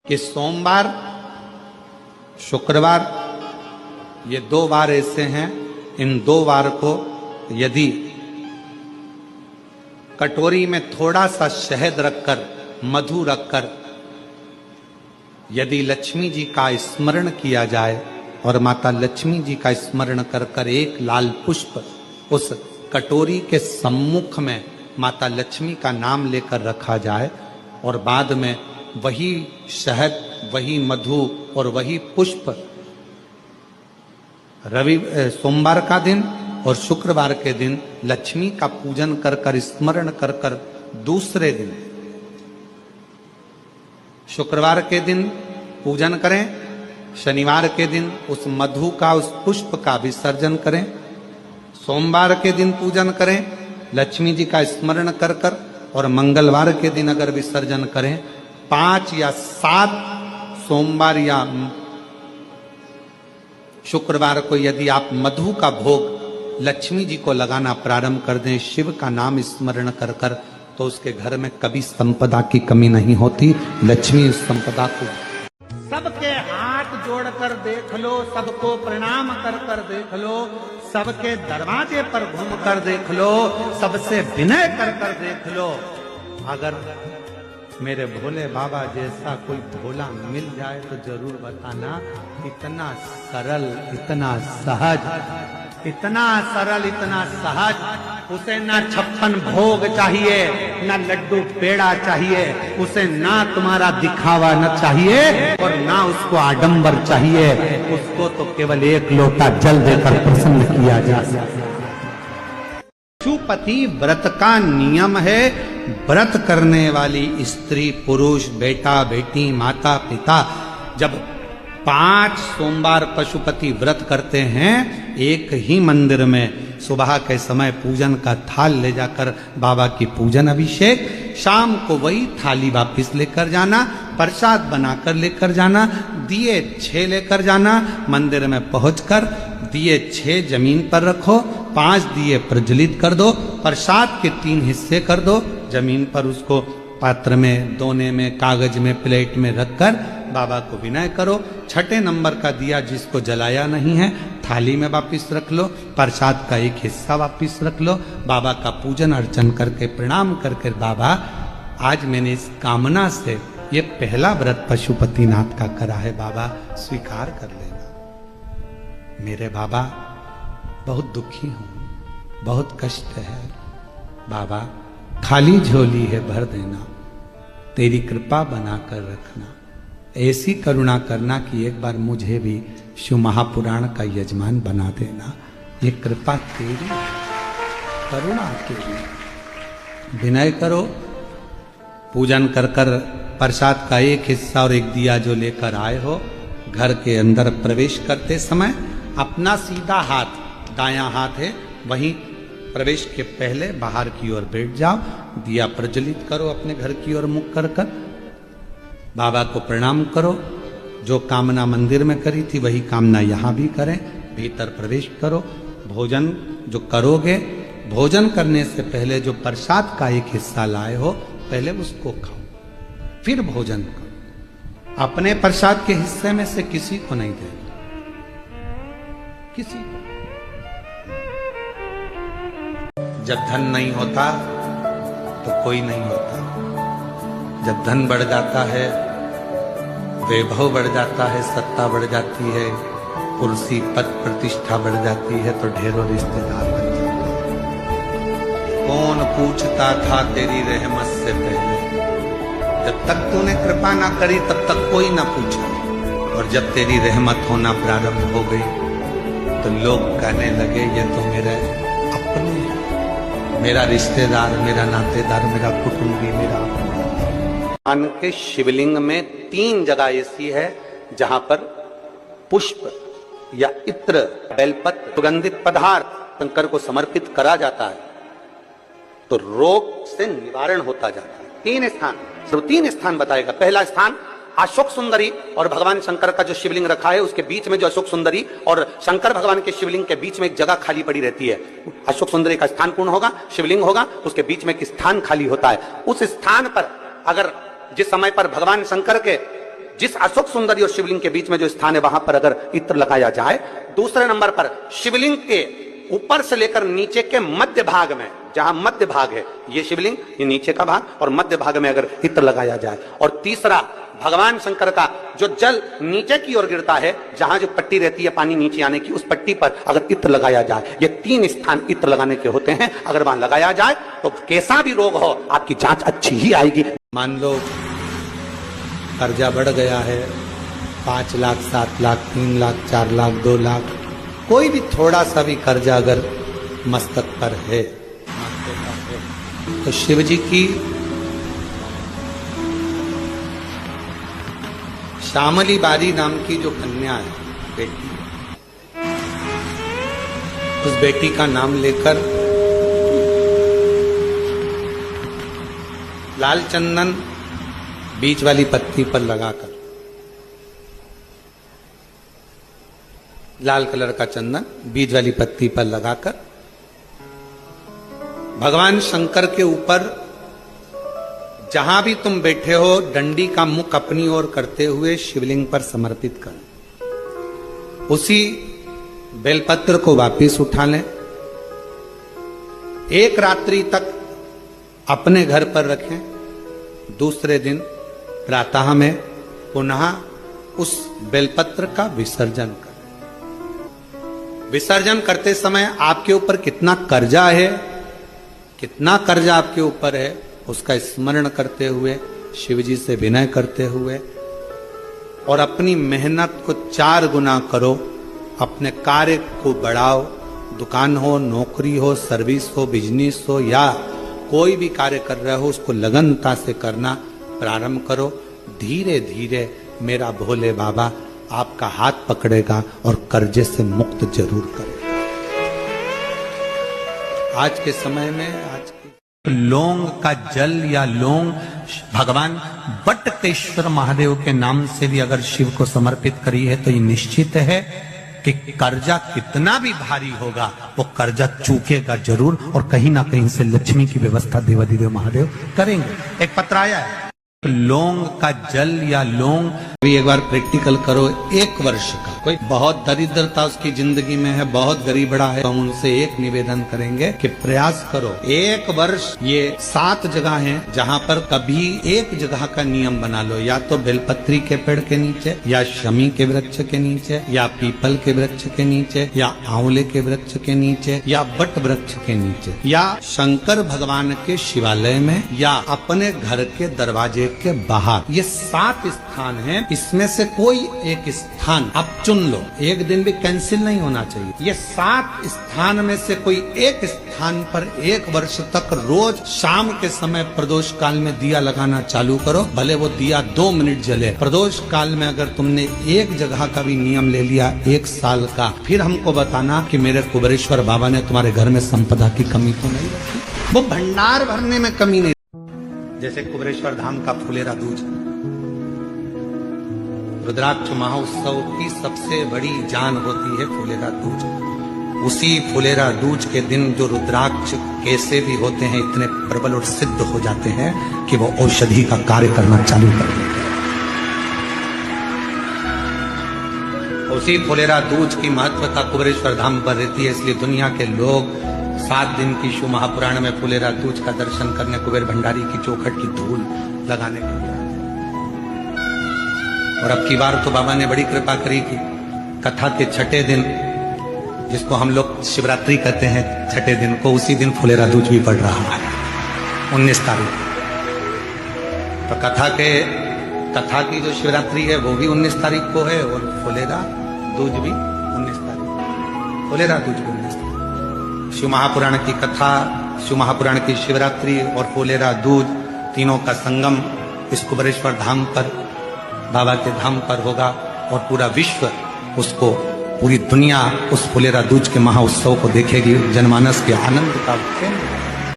कि सोमवार, शुक्रवार, ये 2 वार ऐसे हैं, इन 2 वार को यदि कटोरी में थोड़ा सा शहद रखकर, मधु रखकर यदि लक्ष्मी जी का स्मरण किया जाए और माता लक्ष्मी जी का स्मरण कर कर एक लाल पुष्प उस कटोरी के सम्मुख में माता लक्ष्मी का नाम लेकर रखा जाए और बाद में वही शहद, वही मधु और वही पुष्प सोमवार का दिन और शुक्रवार के दिन लक्ष्मी का पूजन कर कर, स्मरण कर कर, दूसरे दिन शुक्रवार के दिन पूजन करें, शनिवार के दिन उस मधु का, उस पुष्प का विसर्जन करें, सोमवार के दिन पूजन करें लक्ष्मी जी का स्मरण कर कर, और मंगलवार के दिन अगर विसर्जन करें, 5 या 7 सोमवार या शुक्रवार को यदि आप मधु का भोग लक्ष्मी जी को लगाना प्रारंभ कर दें, शिव का नाम स्मरण कर कर, तो उसके घर में कभी संपदा की कमी नहीं होती। लक्ष्मी उस संपदा को सबके हाथ जोड़कर देख लो, सबको प्रणाम कर कर देख लो, सबके दरवाजे पर घूम कर देख लो, सबसे विनय कर कर देख लो। अगर मेरे भोले बाबा जैसा कोई भोला मिल जाए तो जरूर बताना। इतना सरल, इतना सहज, इतना सरल, इतना सहज, उसे ना 56 भोग चाहिए, ना लड्डू पेड़ा चाहिए, उसे ना तुम्हारा दिखावा न चाहिए और ना उसको आडंबर चाहिए। उसको तो केवल 1 लोटा जल देकर प्रसन्न किया जा सकता है। पशुपति व्रत का नियम है। व्रत करने वाली स्त्री, पुरुष, बेटा, बेटी, माता, पिता जब 5 सोमवार पशुपति व्रत करते हैं, एक ही मंदिर में सुबह के समय पूजन का थाल ले जाकर बाबा की पूजन अभिषेक, शाम को वही थाली वापिस लेकर जाना, प्रसाद बनाकर लेकर जाना, दिए 6 लेकर जाना, मंदिर में पहुंचकर दिए 6 जमीन पर रखो, 5 दिए प्रज्वलित कर दो, प्रसाद के 3 हिस्से कर दो, जमीन पर उसको पात्र में, दोने में, कागज में, प्लेट में रखकर बाबा को विनय करो। 6ठे नंबर का दिया जिसको जलाया नहीं है थाली में वापिस रख लो, प्रसाद का 1 हिस्सा वापिस रख लो, बाबा का पूजन अर्चन करके प्रणाम करके, बाबा आज मैंने इस कामना से ये पहला व्रत पशुपतिनाथ का करा है, बाबा स्वीकार कर लेना। मेरे बाबा बहुत दुखी हूं, बहुत कष्ट है, बाबा खाली झोली है भर देना, तेरी कृपा बनाकर रखना, ऐसी करुणा करना कि एक बार मुझे भी शिव महापुराण का यजमान बना देना। ये कृपा तेरी, करुणा तेरी। विनय करो, पूजन कर कर प्रसाद का 1 हिस्सा और 1 दिया जो लेकर आए हो, घर के अंदर प्रवेश करते समय अपना सीधा हाथ, दायां हाथ है, वहीं प्रवेश के पहले बाहर की ओर बैठ जाओ, दिया प्रज्वलित करो, अपने घर की ओर मुख कर कर बाबा को प्रणाम करो। जो कामना मंदिर में करी थी वही कामना यहाँ भी करें, भीतर प्रवेश करो। भोजन जो करोगे, भोजन करने से पहले जो प्रसाद का 1 हिस्सा लाए हो, पहले उसको खाओ, फिर भोजन करो। अपने प्रसाद के हिस्से में से किसी को नहीं देना, किसी को। जब धन नहीं होता तो कोई नहीं होता, जब धन बढ़ जाता है, वैभव बढ़ जाता है, सत्ता बढ़ जाती है, कुर्सी पद प्रतिष्ठा बढ़ जाती है, तो ढेरों रिश्तेदार बन जाते हैं। कौन पूछता था तेरी रहमत से पहले, जब तक तूने कृपा ना करी तब तक कोई ना पूछा, और जब तेरी रहमत होना प्रारंभ हो गई तो लोग कहने लगे ये तो मेरे अपने, मेरा रिश्तेदार, मेरा नातेदार, मेरा कुटुंबी, मेरा मान के शिवलिंग में 3 जगह ऐसी है जहां पर पुष्प या इत्र, बेलपत्र, सुगंधित पदार्थ शंकर को समर्पित करा जाता है तो रोग से निवारण होता जाता है। 3 स्थान, सिर्फ 3 स्थान बताएगा। पहला स्थान अशोक सुंदरी और भगवान शंकर का जो शिवलिंग रखा है उसके बीच में जो अशोक सुंदरी और शंकर भगवान के शिवलिंग के बीच में एक जगह खाली पड़ी रहती है। अशोक सुंदरी का स्थान पूर्ण होगा, शिवलिंग होगा, उसके बीच में एक स्थान खाली होता है। उस स्थान पर अगर जिस समय पर भगवान शंकर के जिस अशोक सुंदरी और शिवलिंग के बीच में जो स्थान है वहां पर अगर इत्र लगाया जाए। दूसरे नंबर पर शिवलिंग के ऊपर से लेकर नीचे के मध्य भाग में, जहां मध्य भाग है ये शिवलिंग, ये नीचे का भाग, और मध्य भाग में अगर इत्र लगाया जाए। और तीसरा, भगवान शंकर का जो जल नीचे की ओर गिरता है, जहां जो पट्टी रहती है पानी नीचे आने की, उस पट्टी पर अगर इत्र लगाया जाए। ये 3 स्थान इत्र लगाने के होते हैं। अगर वहां लगाया जाए तो कैसा भी रोग हो आपकी जांच अच्छी ही आएगी। मान लो कर्जा बढ़ गया है 5 लाख, 7 लाख, 3 लाख, 4 लाख, 2 लाख, कोई भी थोड़ा सा भी कर्जा अगर मस्तक पर है तो शिव जी की श्यामली बारी नाम की जो कन्या है, बेटी, उस बेटी का नाम लेकर लाल चंदन बीच वाली पत्ती पर लगाकर, लाल कलर का चंदन बीज वाली पत्ती पर लगाकर भगवान शंकर के ऊपर जहां भी तुम बैठे हो डंडी का मुख अपनी ओर करते हुए शिवलिंग पर समर्पित कर उसी बेलपत्र को वापिस उठा लें। 1 रात्रि तक अपने घर पर रखें। दूसरे दिन प्रातः में पुनः उस बेलपत्र का विसर्जन करें। विसर्जन करते समय आपके ऊपर कितना कर्जा है, कितना कर्जा आपके ऊपर है, उसका स्मरण करते हुए, शिव जी से विनय करते हुए, और अपनी मेहनत को 4 गुना करो। अपने कार्य को बढ़ाओ। दुकान हो, नौकरी हो, सर्विस हो, बिजनेस हो, या कोई भी कार्य कर रहे हो उसको लगनता से करना प्रारंभ करो। धीरे धीरे मेरा भोले बाबा आपका हाथ पकड़ेगा और कर्जे से मुक्त जरूर करेगा। आज के समय में लौंग का जल या लौंग भगवान बटकेश्वर महादेव के नाम से भी अगर शिव को समर्पित करी है तो ये निश्चित है कि कर्जा कितना भी भारी होगा वो कर्जा चूकेगा जरूर, और कहीं ना कहीं से लक्ष्मी की व्यवस्था देवाधिदेव महादेव करेंगे। एक पत्र आया है, लौंग का जल या लौंग भी एक बार प्रैक्टिकल करो। 1 वर्ष का, कोई बहुत दरिद्रता उसकी जिंदगी में है, बहुत गरीब बड़ा है, तो हम उनसे एक निवेदन करेंगे कि प्रयास करो 1 वर्ष। ये 7 जगह हैं जहाँ पर कभी एक जगह का नियम बना लो, या तो बेलपत्री के पेड़ के नीचे, या शमी के वृक्ष के नीचे, या पीपल के वृक्ष के नीचे, या आंवले के वृक्ष के नीचे, या बट वृक्ष के नीचे, या शंकर भगवान के शिवालय में, या अपने घर के दरवाजे के बाहर। ये 7 स्थान हैं, इसमें से कोई एक स्थान आप चुन लो। एक दिन भी कैंसिल नहीं होना चाहिए। ये 7 स्थान में से कोई एक स्थान पर 1 वर्ष तक रोज शाम के समय प्रदोष काल में दिया लगाना चालू करो। भले वो दिया 2 मिनट जले। प्रदोष काल में अगर तुमने एक जगह का भी नियम ले लिया 1 साल का, फिर हमको बताना कि मेरे कुबेरेश्वर बाबा ने तुम्हारे घर में संपदा की कमी तो नहीं रखी। वो भंडार भरने में कमी नहीं। जैसे कुबेरेश्वर धाम का फुलेरा दूज, रुद्राक्ष महोत्सव की सबसे बड़ी जान होती है फुलेरा दूज। उसी फुलेरा दूज के दिन जो रुद्राक्ष कैसे भी होते हैं इतने प्रबल और सिद्ध हो जाते हैं कि वो औषधि का कार्य करना चालू कर देते हैं। उसी फुलेरा दूज की महत्वता कुबेरेश्वर धाम पर रहती है, इसलिए दुनिया के लोग 7 दिन की शिव महापुराण में फुलेरा दूज का दर्शन करने कुबेर भंडारी की चौखट की धूल लगाने के लिए। और अब की बार तो बाबा ने बड़ी कृपा करी कि कथा के 6ठे दिन, जिसको हम लोग शिवरात्रि कहते हैं, 6ठे दिन को, उसी दिन फुलेरा दूज भी पड़ रहा है 19 तारीख। तो कथा की जो शिवरात्रि है वो भी 19 तारीख को है, और फुलेरा दूज भी 19 तारीख। फुलेरा दूज भी 19 तारीख। शिव महापुराण की कथा, शिव महापुराण की शिवरात्रि और फुलेरा दूज, तीनों का संगम इस कुबेरेश्वर धाम पर, बाबा के धाम पर होगा, और पूरा विश्व उसको, पूरी दुनिया उस फुलेरा दूज के महा उत्सव को देखेगी। जनमानस के आनंद का केंद्र